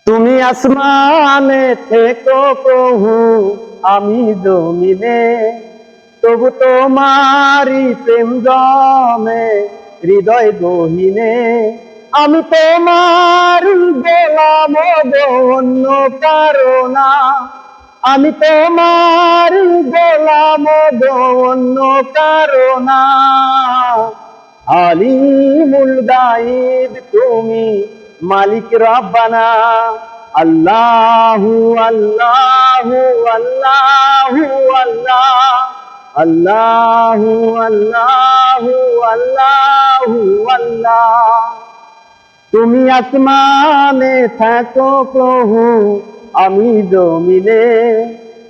তুমি আসমানে থেকো প্রভু, আমি জমিনে, তবু তোমারি প্রেম জমে হৃদয় গহীনে। আমি তোমার গোলাম গো, অন্য কারো না। আমি তোমার গোলাম গো, অন্য কারো না। আলিমুল গায়ব তুমি, মালিক রব্বানা। আল্লাহু আল্লাহু আল্লাহু আল্লাহ, আল্লাহু আল্লাহু আল্লাহু আল্লাহ। তুমি আসমানে থাকো প্রভু, আমি জমিনে,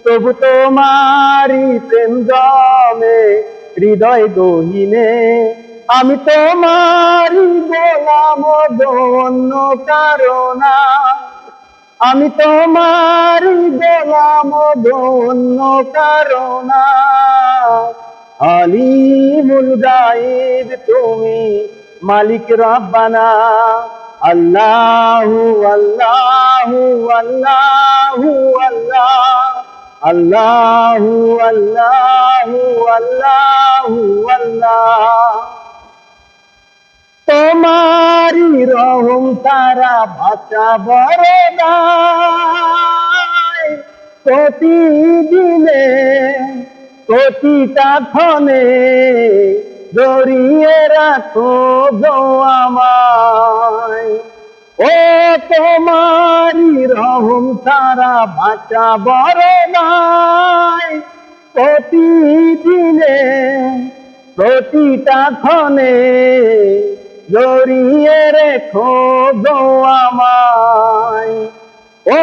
তবু তোমারি প্রেম জমে হৃদয় গহীনে। আমি তোমারি গোলাম গো, অন্য কারো না। আমি তোমারি গোলাম গো, অন্য কারো না। আলিমুল গায়ব তুমি, মালিক রব্বানা। আল্লাহু আল্লাহু আল্লাহু আল্লাহ, আল্লাহু আল্লাহু আল্লাহু আল্লাহ। তোমারি রহম তারা বাঁচা বড় নাই। প্রতিদিনে প্রতিটা ক্ষণে জড়িয়ে রাখো গো আমায়। ও তোমারি রহম তারা বাঁচা বড় নাই। প্রতিদিনে প্রতিটা ক্ষণে জড়িয়ে রেখো গো আমায়। ও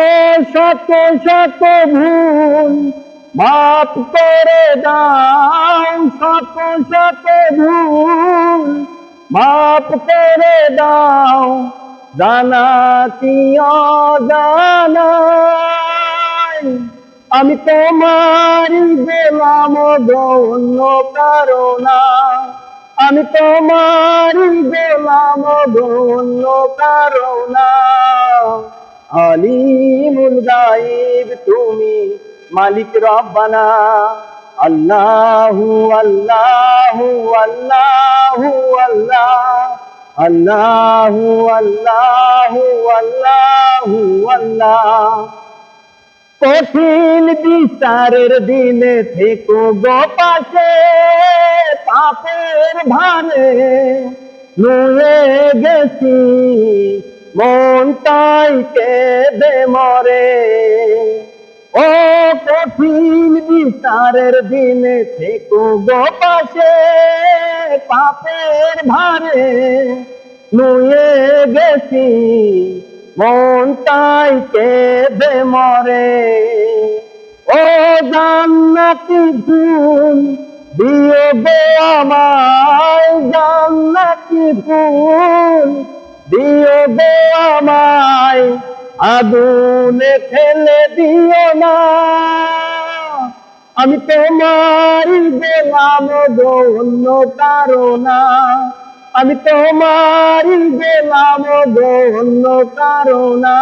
শত শত ভুল মাফ করে দাও, শত শত ভুল মাফ করে দাও, জানা কি অজানাই। আমি তোমারি গোলাম গো, অন্য কারো না। আমি তোমারি গোলাম গো, অন্য কারো না। আলিমুল গায়ব তুমি, মালিক রব্বানা। আল্লাহু আল্লাহু আল্লাহু আল্লাহ, আল্লাহু আল্লাহু আল্লাহু আল্লাহ। কঠিন বিচারের দিনে থেকো গো পাশে, পাপের ভারে নুয়ে গেছি, মনটাই কেঁদে মরে। ও কঠিন বিচারের দিনে থেকো গো পাশে, পাপের ভারে নুয়ে গেছি, মনটাই কেঁদে মরে। ও জান্নাতি ফুল দিও গো আমায়, জান্নাতি ফুল দিও গো আমায়, আগুনে ফেলে দিও না। আমি তোমারি গোলাম গো, অন্য কারো না। আমি তোমারি গোলাম গো, অন্য কারো না।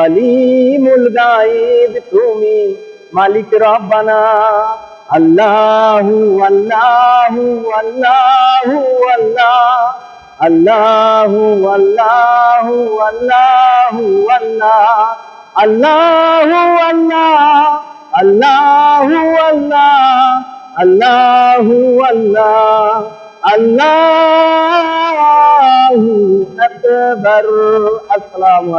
আলিমুল গায়ব তুমি, মালিক রব্বানা। আল্লাহু আল্লাহু আল্লাহু আল্লাহ, আল্লাহু আল্লাহু আল্লাহু আল্লাহ, আল্লাহু আল্লাহ, আল্লাহু আল্লাহ, আল্লাহু আল্লাহ, আল্লাহু আকবার। আসসালামু আলাইকুম।